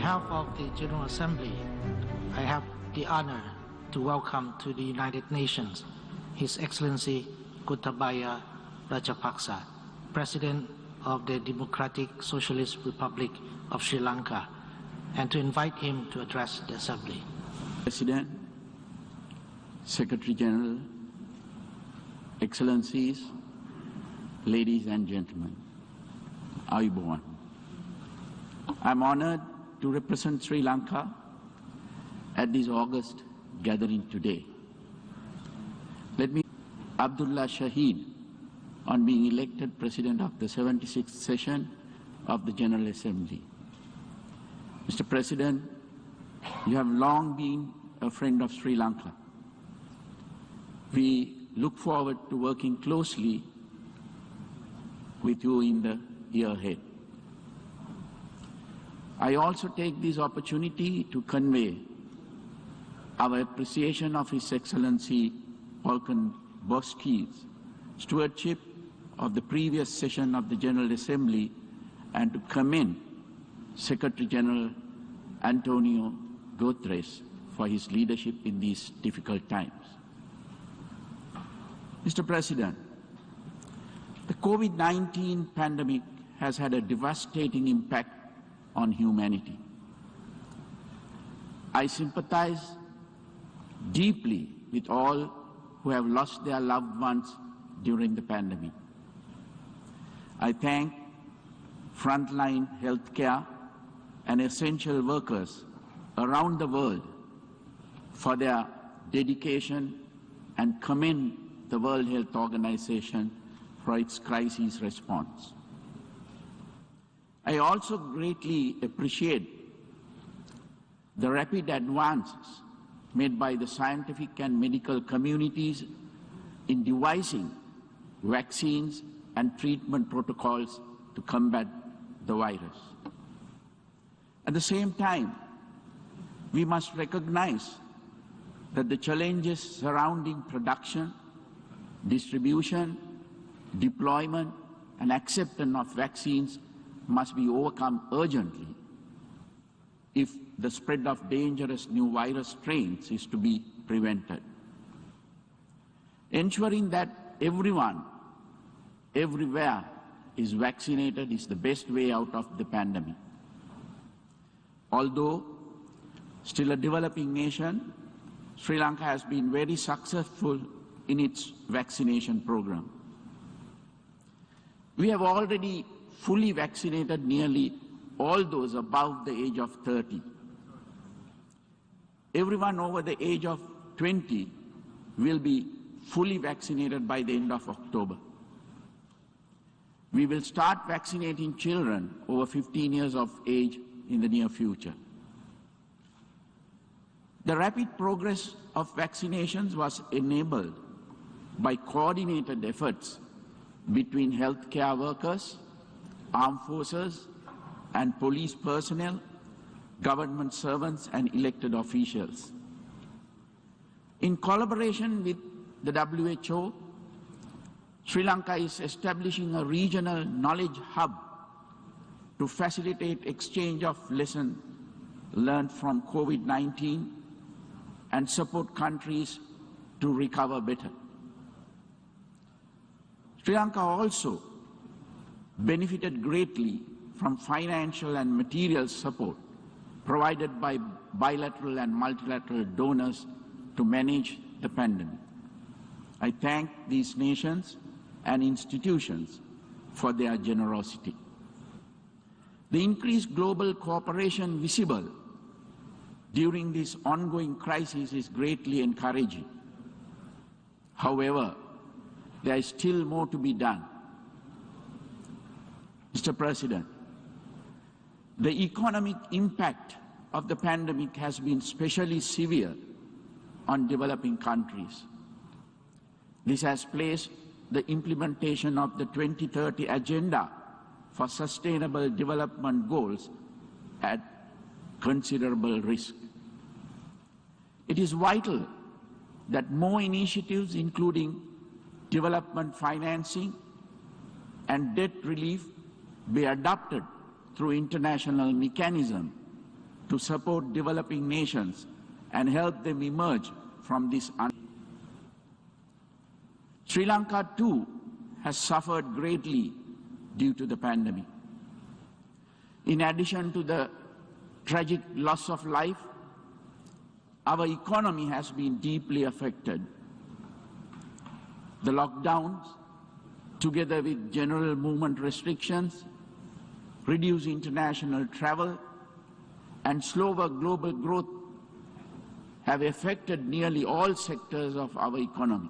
behalf of the General Assembly, I have the honor to welcome to the United Nations His Excellency Gotabaya Rajapaksa, President of the Democratic Socialist Republic of Sri Lanka, and to invite him to address the Assembly. President, Secretary General, Excellencies, ladies and gentlemen, Ayubowan. I'm honored to represent Sri Lanka at this August gathering today. Let me Abdullah Shahid on being elected President of the 76th session of the General Assembly. Mr. President, you have long been a friend of Sri Lanka. We look forward to working closely with you in the year ahead. I also take this opportunity to convey our appreciation of His Excellency Volkan Bozkir's stewardship of the previous session of the General Assembly and to commend Secretary General Antonio Guterres for his leadership in these difficult times. Mr. President, the COVID-19 pandemic has had a devastating impact on humanity. I sympathize deeply with all who have lost their loved ones during the pandemic. I thank frontline healthcare and essential workers around the world for their dedication and commend the World Health Organization for its crisis response. I also greatly appreciate the rapid advances made by the scientific and medical communities in devising vaccines and treatment protocols to combat the virus. At the same time, we must recognize that the challenges surrounding production, distribution, deployment, and acceptance of vaccines must be overcome urgently if the spread of dangerous new virus strains is to be prevented. Ensuring that everyone, everywhere is vaccinated is the best way out of the pandemic. Although still a developing nation, Sri Lanka has been very successful in its vaccination program. We have already fully vaccinated nearly all those above the age of 30. Everyone over the age of 20 will be fully vaccinated by the end of October. We will start vaccinating children over 15 years of age in the near future. The rapid progress of vaccinations was enabled by coordinated efforts between healthcare workers, armed forces and police personnel, government servants and elected officials. In collaboration with the WHO, Sri Lanka is establishing a regional knowledge hub to facilitate exchange of lessons learned from COVID-19 and support countries to recover better. Sri Lanka also benefited greatly from financial and material support provided by bilateral and multilateral donors to manage the pandemic. I thank these nations and institutions for their generosity. The increased global cooperation visible during this ongoing crisis is greatly encouraging. However, there is still more to be done. Mr. President, the economic impact of the pandemic has been especially severe on developing countries. This has placed the implementation of the 2030 Agenda for Sustainable Development Goals at considerable risk. It is vital that more initiatives, including development financing and debt relief, be adopted through international mechanisms to support developing nations and help them emerge from this. Sri Lanka too has suffered greatly due to the pandemic. In addition to the tragic loss of life, our economy has been deeply affected. The lockdowns, together with general movement restrictions, reduced international travel, and slower global growth have affected nearly all sectors of our economy.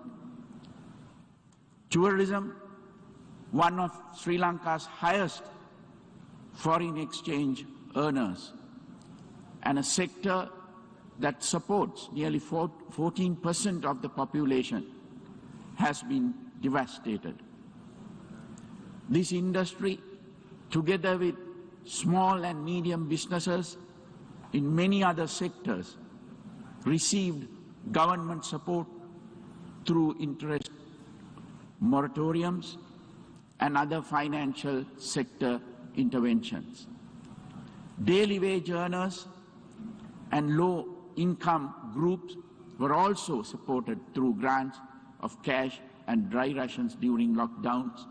Tourism, one of Sri Lanka's highest foreign exchange earners, and a sector that supports nearly 14% of the population, has been devastated. This industry, together with small and medium businesses in many other sectors, received government support through interest moratoriums and other financial sector interventions. Daily wage earners and low-income groups were also supported through grants of cash and dry rations during lockdowns,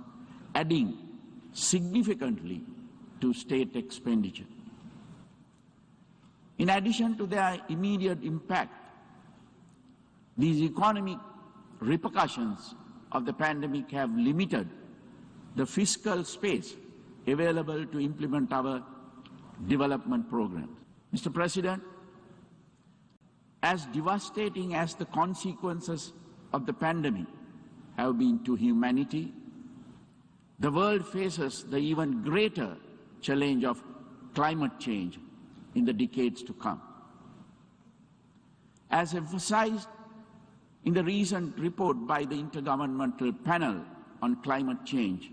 adding significantly to state expenditure. In addition to their immediate impact, these economic repercussions of the pandemic have limited the fiscal space available to implement our development programs. Mr. President, as devastating as the consequences of the pandemic have been to humanity, the world faces the even greater challenge of climate change in the decades to come. As emphasized in the recent report by the Intergovernmental Panel on Climate Change,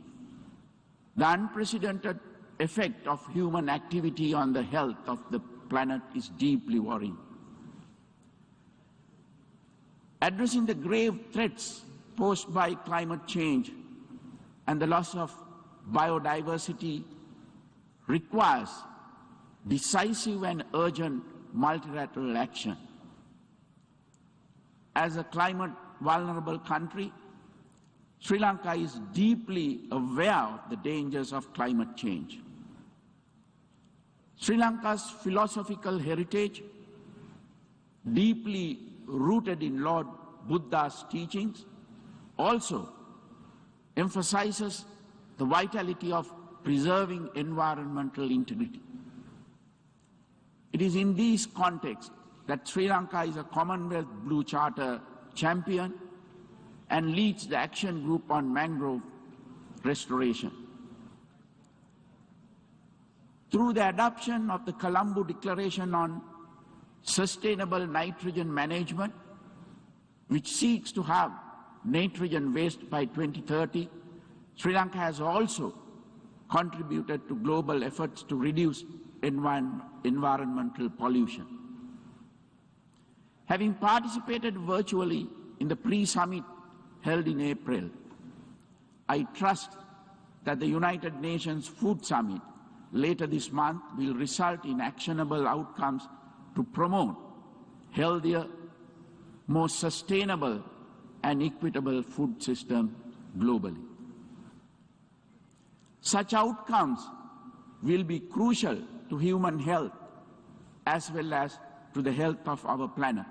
the unprecedented effect of human activity on the health of the planet is deeply worrying. Addressing the grave threats posed by climate change and the loss of biodiversity requires decisive and urgent multilateral action. As a climate-vulnerable country, Sri Lanka is deeply aware of the dangers of climate change. Sri Lanka's philosophical heritage, deeply rooted in Lord Buddha's teachings, also emphasizes the vitality of preserving environmental integrity. It is in this context that Sri Lanka is a Commonwealth Blue Charter champion and leads the action group on mangrove restoration. Through the adoption of the Colombo Declaration on Sustainable Nitrogen Management, which seeks to have nitrogen waste by 2030, Sri Lanka has also contributed to global efforts to reduce environmental pollution. Having participated virtually in the pre-summit held in April, I trust that the United Nations Food Summit later this month will result in actionable outcomes to promote healthier, more sustainable and equitable food systems globally. Such outcomes will be crucial to human health as well as to the health of our planet.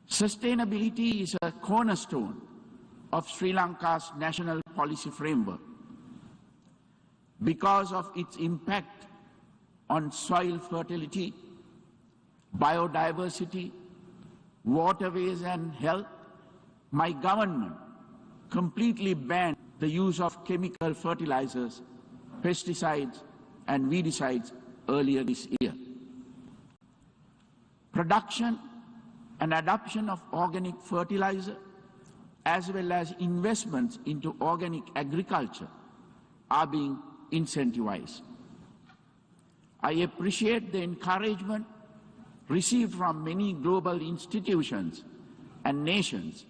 Sustainability is a cornerstone of Sri Lanka's national policy framework because of its impact on soil fertility, biodiversity, waterways and health. My government completely banned the use of chemical fertilizers, pesticides and weedicides earlier this year. Production and adoption of organic fertilizer as well as investments into organic agriculture are being incentivized. I appreciate the encouragement received from many global institutions and nations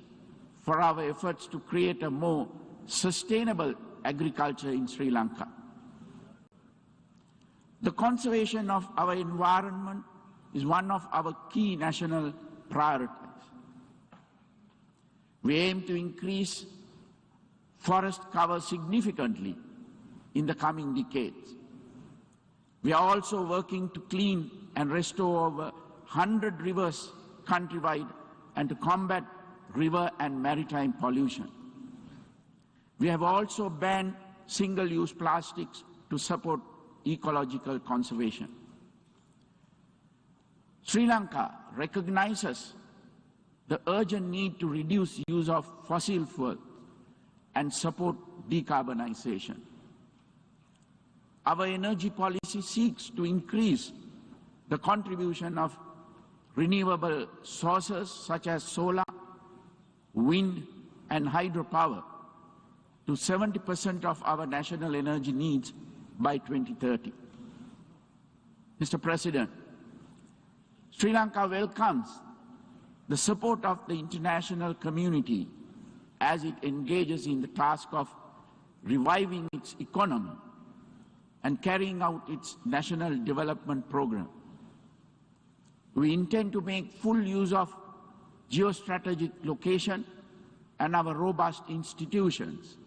for our efforts to create a more sustainable agriculture in Sri Lanka. The conservation of our environment is one of our key national priorities. We aim to increase forest cover significantly in the coming decades. We are also working to clean and restore over 100 rivers countrywide and to combat river and maritime pollution. We have also banned single-use plastics to support ecological conservation. Sri Lanka recognizes the urgent need to reduce use of fossil fuels and support decarbonization. Our energy policy seeks to increase the contribution of renewable sources such as solar, wind, and hydropower to 70% of our national energy needs by 2030. Mr. President, Sri Lanka welcomes the support of the international community as it engages in the task of reviving its economy and carrying out its national development program. We intend to make full use of geostrategic location and our robust institutions,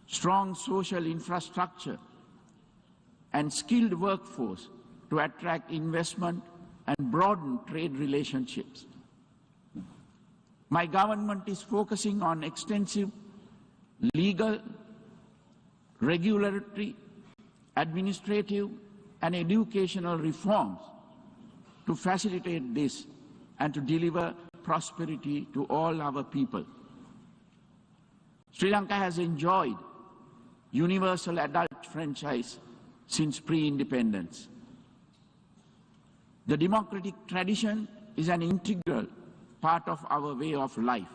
strong social infrastructure, and skilled workforce to attract investment and broaden trade relationships. My government is focusing on extensive legal, regulatory, administrative, and educational reforms to facilitate this and to deliver prosperity to all our people. Sri Lanka has enjoyed universal adult franchise since pre-independence. The democratic tradition is an integral part of our way of life.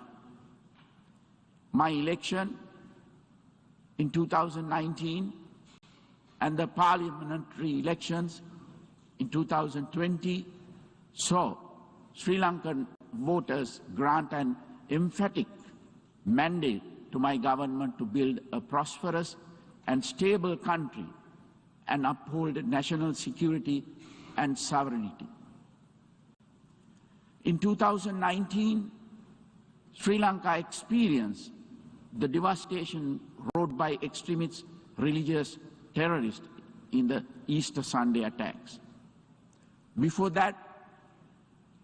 My election in 2019 and the parliamentary elections in 2020 saw Sri Lankan voters grant an emphatic mandate to my government to build a prosperous and stable country and uphold national security and sovereignty. In 2019, Sri Lanka experienced the devastation wrought by extremist religious terrorists in the Easter Sunday attacks. Before that,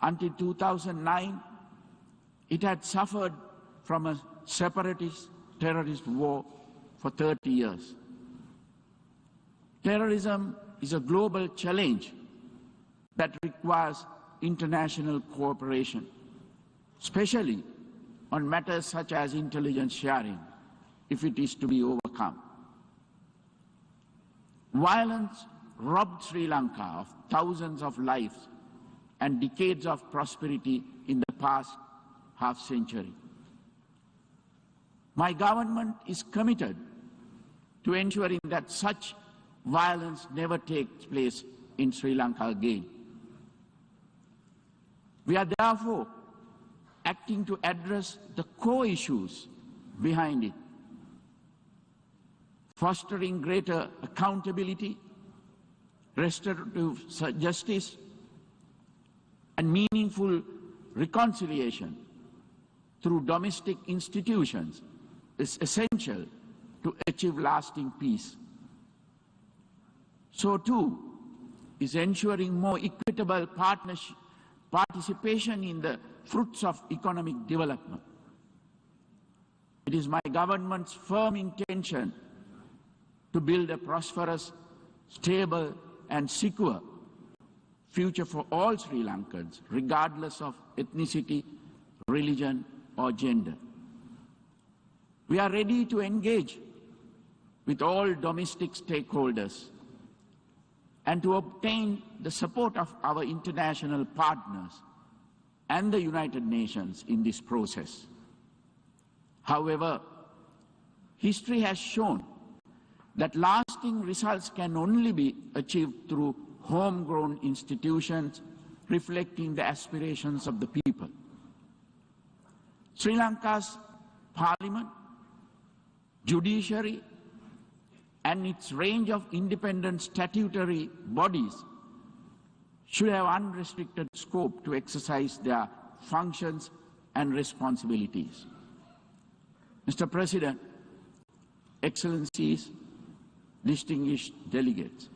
until 2009, it had suffered from a separatist terrorist war for 30 years. Terrorism is a global challenge that requires international cooperation, especially on matters such as intelligence sharing, if it is to be overcome. Violence robbed Sri Lanka of thousands of lives and decades of prosperity in the past half-century. My government is committed to ensuring that such violence never takes place in Sri Lanka again. We are therefore acting to address the core issues behind it, fostering greater accountability, restorative justice, and meaningful reconciliation through domestic institutions is essential to achieve lasting peace. So too is ensuring more equitable participation in the fruits of economic development. It is my government's firm intention to build a prosperous, stable, and secure future for all Sri Lankans, regardless of ethnicity, religion, or gender. We are ready to engage with all domestic stakeholders and to obtain the support of our international partners and the United Nations in this process. However, history has shown that lasting results can only be achieved through homegrown institutions reflecting the aspirations of the people. Sri Lanka's parliament, judiciary, and its range of independent statutory bodies should have unrestricted scope to exercise their functions and responsibilities. Mr. President, Excellencies, distinguished delegates,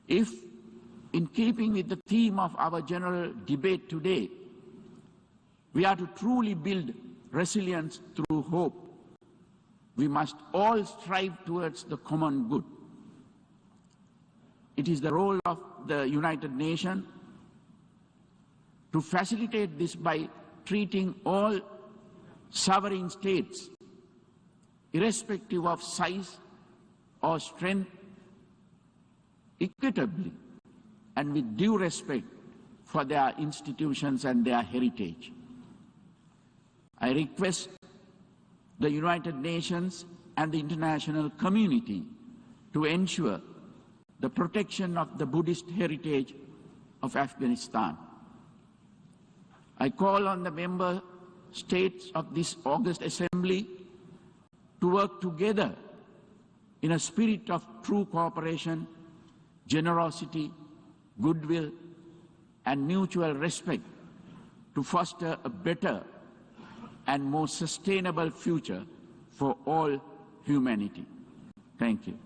if, in keeping with the theme of our general debate today, we are to truly build resilience through hope, we must all strive towards the common good. It is the role of the United Nations to facilitate this by treating all sovereign states, irrespective of size or strength, equitably and with due respect for their institutions and their heritage. I request the United Nations and the international community to ensure the protection of the Buddhist heritage of Afghanistan. I call on the member states of this august assembly to work together in a spirit of true cooperation, generosity, goodwill, and mutual respect to foster a better and more sustainable future for all humanity. Thank you.